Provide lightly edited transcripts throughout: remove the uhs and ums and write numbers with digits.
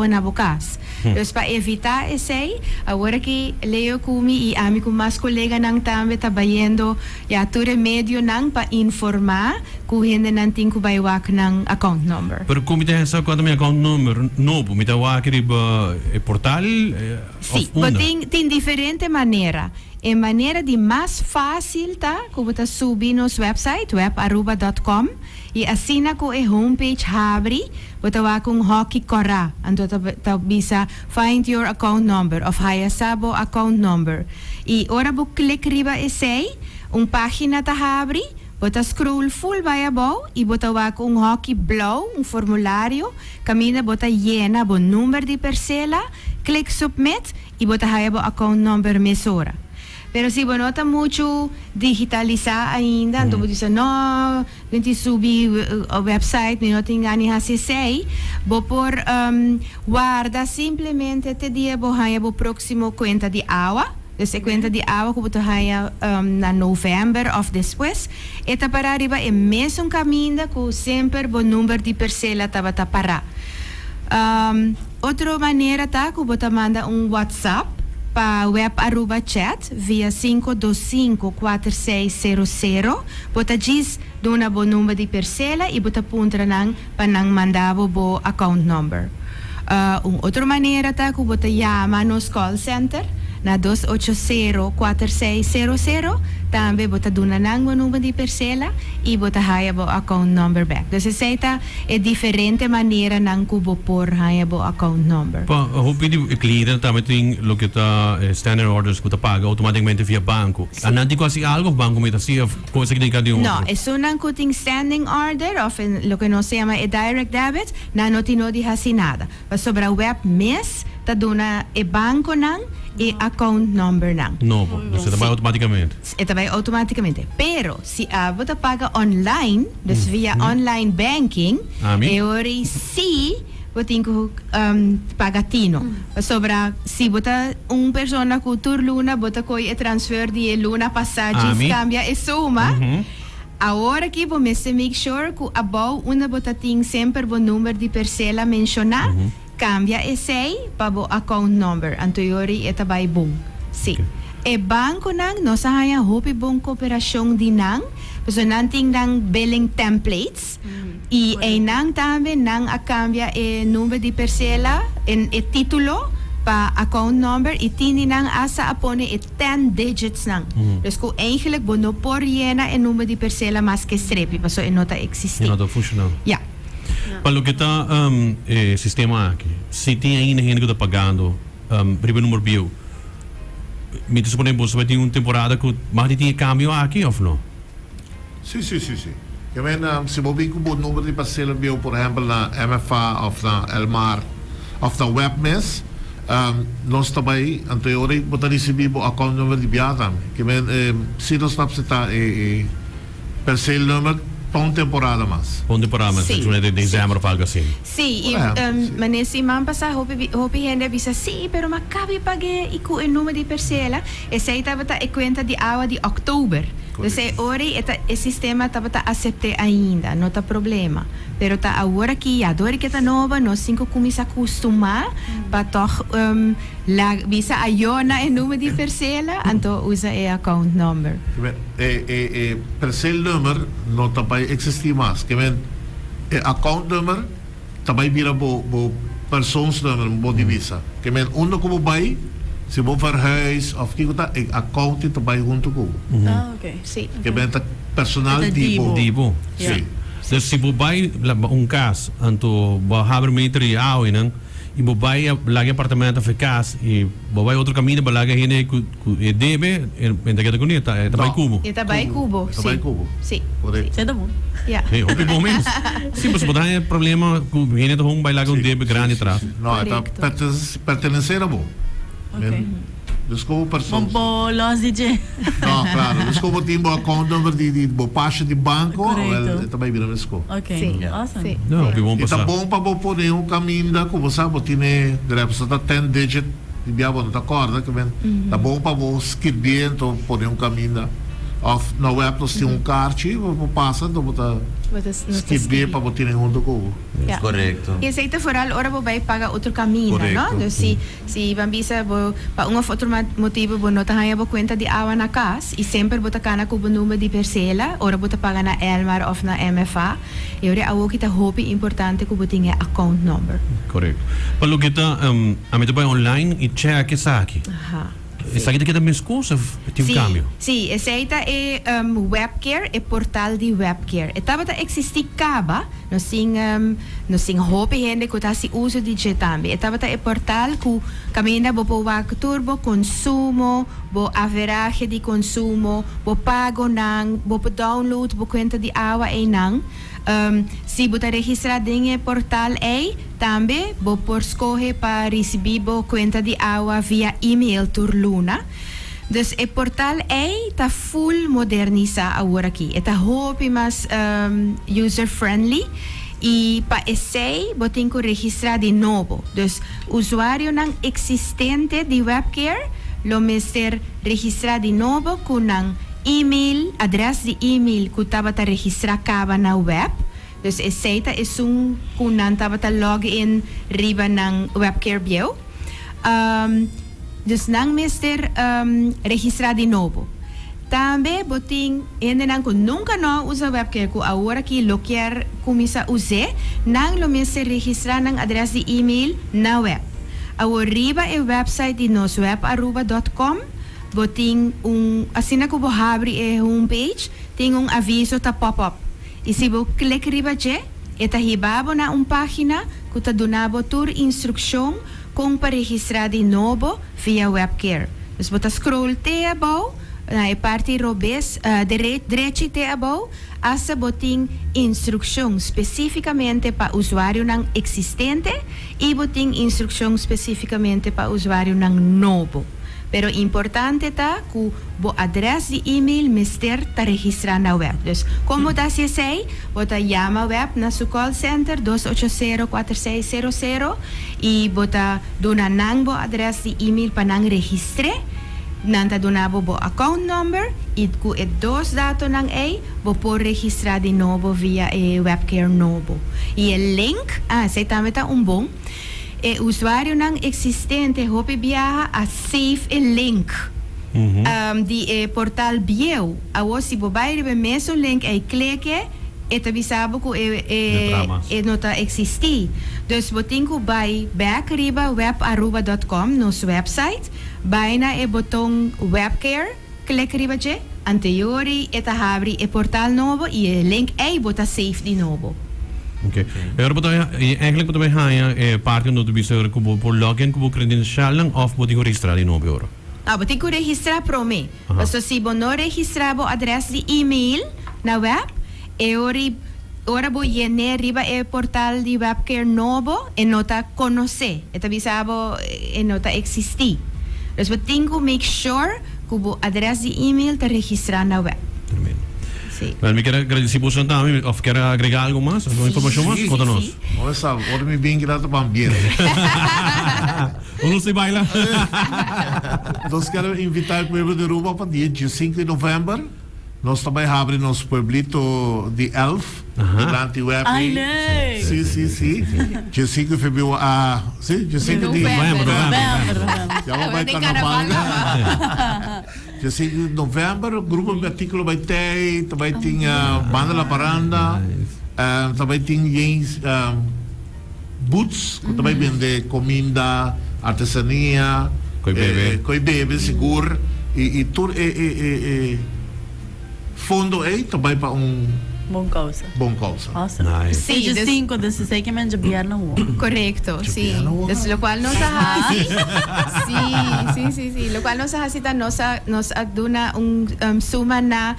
bawa na bukas. Tapos para evitar esse, agora que Leo kumi e ami com mais colega nang tambe tabayendo ya tu remédio nang pa informar kung hindi nanting kubaywak ng account number. Pero kung mita sa quando meu account number novo, mita wa kiri ba portal Sim, tem diferente maneira. É maneira de mais fácil, tá? Como tá subir nos website, webaruba.com, e assina com a homepage abre, bota wa kung hockey kora, ando tá bisa find your account number of Hayasabo account number. E ora bu click riba esse, página tá abre, bota scroll full vai abaixo e bota wa kung hockey blow, formulário, camina bota llena bo número de parcela, click submit e bota Hayabo account number mesora. Pero si bueno, está mucho digitalizar ainda, então você não, quando subir o website, não tem ganho assim sei, vou por guarda simplesmente te dia vou ganhar o próximo conta de água, essa conta de água que vou ganhar na novembro of depois, e tá para arriba é mesmo caminho que sempre o número de parcela tava tá para. Outra maneira tá que vou mandar WhatsApp para web Aruba chat via 525-4600. Bota diz dona bo número de parcela e bota puntra nang panang mandabo bo account number. Outra maneira tá que bota chama nos call center na 280-4600. Também bota dona nang bo número de parcela e bota haya bo account number back. Dus essa é diferente maneira nang kubo por haya bo account number. Pa, hope di cliente também tem lo que tá standard orders que tá paga automaticamente via banco. Anandi quasi algo banco meta sia coisa que tem cada No, é só nang kuting standing order of lo que nós chama é direct debit, na não tinha de nada. Mas sobre a web mes tá dona é banco nang e account number nang. Novo, você vai automaticamente. Vai automaticamente. Pero se a você paga online, dus via online banking, e ori si você tem que pagar tino. Sobra se você pessoa que tur luna, você coi transfer de luna passagens, cambia e soma. Agora que você make sure que above uma você tem sempre o número de parcela mencionar, cambia esse para o account number. Anteriori eta vai bom. Sim. E banco nang nosa haya hopi bong kooperasyon din nang so nanting nang billing templates e nang tambe nang akambia e numero de parcela en e titulo pa account number e tini nang asa apone e 10 digits nang. Dus ko eigenlijk bono por yena e numero de parcela mas que strepi paso e nota existe. Nota funcional. Ja. Palo que tá sistema aqui. Se tem ainda gente que tá pagando primeiro número bio. Me supone que vai ter uma temporada que mais tem cambio aqui ou não? Sim. Eu mean, se você tem um número de parcela bio, por exemplo, na MFA ou na Elmar ou na Webmes, nós também, anteriormente, você receber o account number de biata. Que mean, se nós não está parcela número para uma temporada mais. Para uma temporada mais, de dezembro ou algo assim. Sim, mas nesse ano passado, hopi gente bisa sim, pero macabe pague e com o número de parcela, esse aí estava a conta de água de outubro. Então, ori o sistema estava a aceitar ainda, não tá problema. Pero tá agora que a dor que tá nova, nós cinco começa a acostumar para toch bisa ayona o número de parcela, então usa o account number. Parcela number não também existe mais. Que men account number também vira bo persons number bo divisa. Que men uno como vai se vou verhuis of kiko ta account também junto com. Okay. Sim. Que men personal tipo. Sim. Dus se você vai caso, então vai meter e ao e não e você vai lá em apartamento para casa e você vai outro caminho para lá que ele é debe em daquela coneta é também cubo. É também cubo. Também cubo. Sim. Correto. É bom. Yeah. É o bom mesmo. Sim, mas você tem problema com ele tá vai lá com debe grande atrás. Não, é pertencer a bom. Okay. Dus como pessoas. Mambo loss DJ. Não, claro. Dus como tem o account number de pasta de banco, também vira mesmo. Okay. Sim. Awesome. Sim. Não, que bom passar. passar. Tá bom para você poder um caminho da como sabe, tem direto tá 10 digit de biabo não tá corda, que bem. Tá bom para você escrever então poder um caminho da Of na web nós temos carte, vou passar, então botar skip para botar em onde eu Ja. Correcto. E aceita vooral ora bo bij paga outro caminho, Correcto. no? Dus si bambisa bo pa um of outro motivo bo nota haya bo kwenta di awa na kas e sempre bo takana ko bo número di persela, ora bo paga na Elmar of na MFA. E ora awo kita hopi importante ko bo tinha account number. Correto. Palo kita, a mim também online e check essa aqui. Aha. Essa aqui kita mescosa, tem um câmbio. Sim, aceita é webcare, é portal de webcare. E tava existir caba, nós sim hope gente que tá se uso de também. E tava é portal que caminha bo turbo consumo, bo average de consumo, bo pago nang, bo download, bo conta de água e nang. Se você registrar em portal aí, também vou por escolher para receber conta de água via e-mail por Luna. Dus o portal aí está full modernizado agora aqui. Está hope mais user friendly e para esse você tem que registrar de novo. Dus usuário não existente de webcare, lo mesmo registrar de novo com e-mail, adres de e-mail que estava a registrar acaba na web. Dus aceita é kunan estava a login riba ng webcare bio. Dus nang mister registrar de novo. Também boting ainda não que nunca não usa webcare que agora que lo quer começar a usar, nang lo mister registrar nang adres de e-mail na web. Agora riba é website de nos webaruba.com. Boting assim que você abre a homepage, tem aviso tá pop-up. E se você clica riba je, eta hibabo na página que está donando tur instrução como para registrar de novo via webcare. Dus você scroll te above, na parte robes direita te above, asa boting instrução especificamente para usuário não existente e boting instrução especificamente para usuário não novo. Pero importante tá que o adres de e-mail mister tá registrar na web. Dus como tá se sei, bota llama web na su call center 280-4600 e bota dona nang bo adres de e-mail pa nang registre. Nanta donabo bo account number e ku e dos dato nang bo por registrar de novo via webcare novo. E el link, sei também tá bom. O usuário não existente hope viaja a save a link de portal bio. Awo si bobai ribe meso link e clique e avisabo que nota existi. Dus botin ko by back riba webaruba.com nos website. By na botão webcare clique riba je anteriori eta habri portal novo e link e bota save de novo. Oké. Eigenlijk moeten wij gaan parken door de bijzonder voor login, voor credential lang of moet ik registreren in op euro. Moet ik registrar pro me. Dus si bo no registrar bo adres de e-mail na web, ora bo llenar riba portal de webcare novo e nota conocer. Eta bisabo e nota existir. Dus we tengo make sure que bo adres de e-mail te registrar na web. Sí. Well, me quiero agradecer por su tiempo. ¿O quiere agregar algo más? ¿Alguna información más? Contanos. Olha só, ora me bem grato para ambiente. Onde se baila? Nós queremos invitar o povo de Aruba para dia 5 de novembro. Nós também abrimos nosso pueblito de Elf, durante o web. Ai, não! Sim, sim, sim. Dia 5 de fevereiro, sim, dia 5 de Novembro. Já vai carnaval. Dia 5 de novembro, o grupo de artículo vai ter, também tinha banda La Paranda, também tinha boots, que também vende comida, artesania, coi bebe, seguro, e tudo fundo aí também para Bom causa. bom causa. Awesome. Nice. Sí, Stage des- 5, desde sei que me enviar no hubo. Correcto, sí. Entonces, lo cual nos hace, sí. Lo cual nos hace, nos aduna suma na,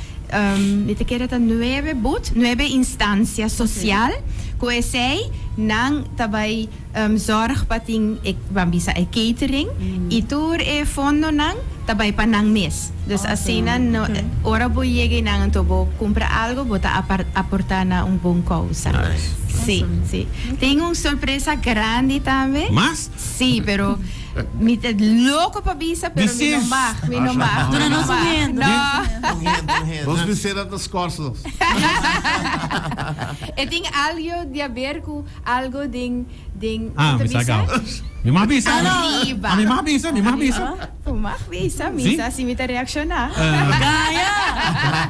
ni te quiero 9 instancias social, que sei, nang tabay zorg pating bambisa catering, itur fondo nang tabay pa nang mes. Dus asina no ora bo llegue nang tobo compra algo bota aportar na bom causa. Nice. Sí, sí. Tengo una sorpresa grande también. ¿Más? Sí, pero Mita louco para bisa, pero This is- minomag. Doon na nung sungin. Vamos vencer as costas. E ting algo de haber com algo ding Misagaw. May mga bisa. Diba? May mga bisa, may mga bisa. Pumak bisa, misa si mita reaksyon na. Gaya!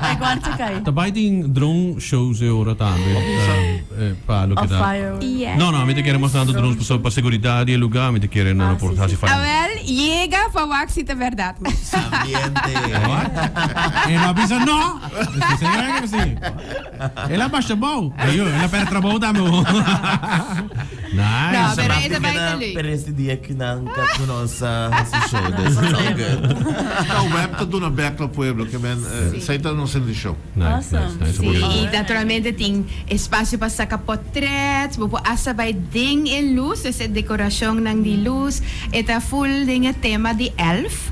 Ay, kwarto kay. Tabay ting drone shows e ora tambe. Palo Of kita. fire. Yeah. No, mi te quiere más tanto drones para seguridad y el lugar, mi te quieren Ah, por sí, así sí. fire. Awel, llega pa waxita verdad. Ambiente. E la bisa no. Se señora que sí. Ela basta bom. Ayo, ela pera trabalho da meu. Nice. No, pero Sabi ito ka ba na, ituloy? pero si Dia kinangkat ko noon sa show. This is all good. Nou, we hebben te doen aan Berkeley Pueblo, que men, zij dan ons in de show. Nice, Awesome. nice, Sí, nice. e naturalmente tem espaço para sacar portraits, bopo asa by ding in luz, dus het decoração ng di luz, eta full dinge tema di elf,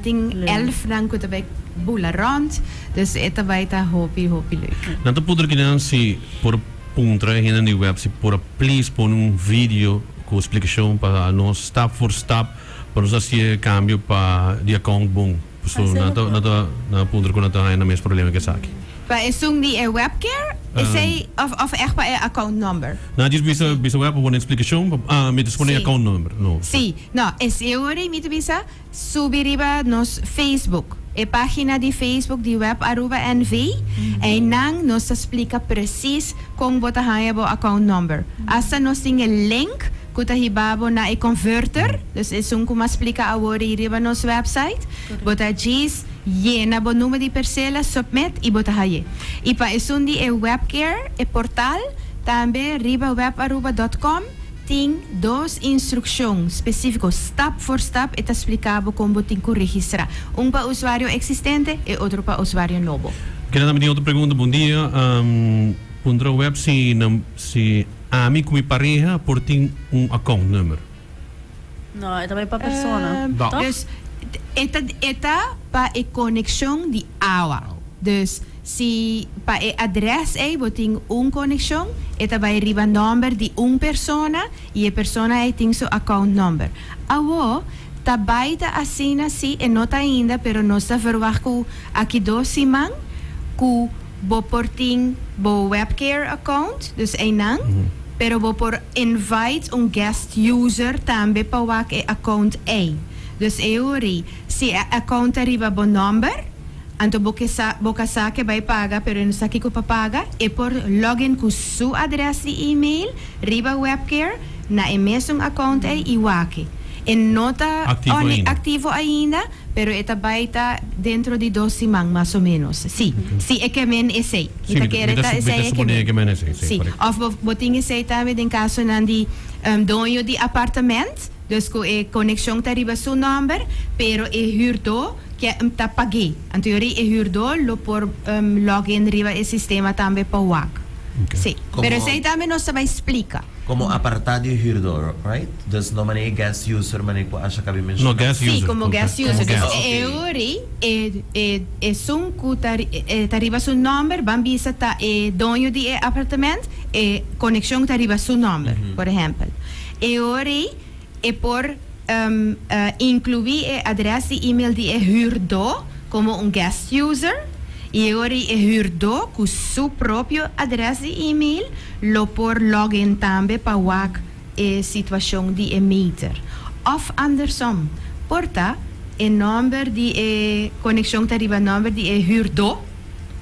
ting elf nang kuta by bula rond, dus eta by ta hopi leuk. Nanto poder que não se por puntra aí na web se por please pôr vídeo com explicação para nós step for step para nós assim cambio para de account bom. So na puntra com na mesmo problema que essa aqui. Pa isung di webcare, isay of echt pa account number. Na diz bisa web uma explicação met disponível Sim. account number. No. Sí, no, es euri mito bisa subiriba nos Facebook. E página de Facebook de web Aruba NV e nang nos explica precies kung bota haya bo account number. Asa nos ting link kuta hibabo na e converter, dus is un kuma explica awori riba nos website. Bota gis yena bo número de parcela submit e bota haye. E pa isun di e webcare e portal tambe riba webaruba.com tem dois instruções específicas, step por step, e explicado como tem que registrar. Para usuário existente e outro para usuário novo. Queria também outra pergunta, bom dia. Puntra web se ami com minha pareja por tem account number. No, ito ba pa persona? Da. To? Dus, eta para a conexão de água. Dus, se para a adres tem conexão, eta vai riba number de persona e a persona tem seu account number. Awo, tá baita assina si e nota ainda, pero nós está verwacht aqui do simang ku bo porting bo webcare account, dus nang. Pero bo por invite guest user tambe pa wak e account A. Dus euri, si account arriba bo number, anto boka sake bay paga, pero no saki ko papaga, e por login ku su address de email, riba webcare, na e mesong account ay iwake. En nota activo ainda, pero eta baita dentro de 12 mang, más o menos. Sí, sí, é que men esse. Sim, suponho que men esse. Sí, of boting esse também em caso nandi dono de apartamento, dus ko e conexão tariba su number, pero e huurdo que ta paguei. Anteriori e huurdo lo por login riba e sistema também pa wak. Sí, Como- pero esse também nos vai explica. Como apartado y hirdor, right? Does no mani guest user mani ko asya kabi mention. No, guest Sí, user. como guest user. Como guest. Dus euri e sun ku tariba su number, bambisa ta e dono de apartamento e conexão tariba su number, por exemplo. Euri e por incluir e adres de email de huurdo como guest user. E agora é huurdo com seu próprio adres de email, lo por login também para wak e situação de meter. Of andersom, porta e número de conexão tariba número de huurdo,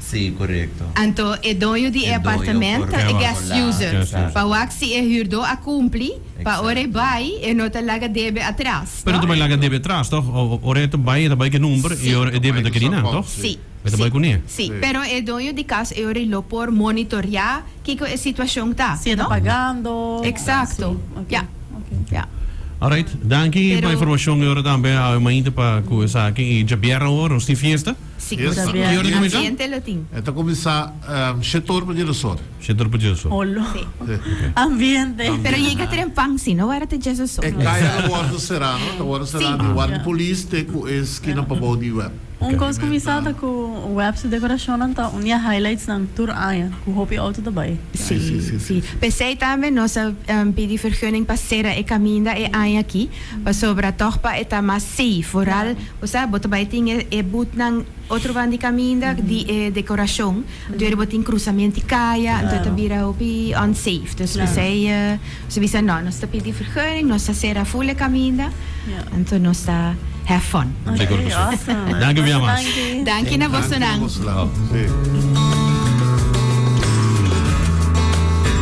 Sí, correcto. anto e dono de E apartamento dono e por guest lá. user. Guest user. Para wak se é huurdo a cumprir, para Exacto. ora vai e não te laga debe atrás. Pero tu vai lá que debe atrás, toch? Ora tu vai que número e ora debe daqui não, toch? Sim. Vai também com ele. Sim, Sim. pero é dono de casa e ora lo por monitorear que a situação tá. Si está no? pagando. Exacto. Sí, okay. Ja. Okay. Ja. Alright, dankie Pero- para a informação e ora também a mainta para coisa aqui e Jabiera ora, os fiesta. Sim, Yes, sim. Javier. E ora como isso? Ambiente latim. Ito começar, setor pa dito sor. Setor por isso. Olo. Sí. Ambiente. Pero llega a ter pang si no era te Jesus so. E kaya na word será, no? Na word será Sim. di one Yeah. police te ku is kinapabodi web. Ongkos comisada com web de decoração então unia highlights ng tour ayan, com hopi auto daarbij. Sim. Pensei também nós pedir vergunning passera e caminda e aí aqui, para sobra torpa e tá mais safe, vooral, você bota vai ter e boot nang outro van die caminda die decoração, então botin cruzamento de caia, então tá vira opi unsafe. Dus we zei não, nós tá pedir vergunning, nós tá ser a full caminda, então nós tá have fun. Decoração. Awesome. Dank u, Jamas. Dank je. Danke na você Danke, nang. Boss Lang. Sí.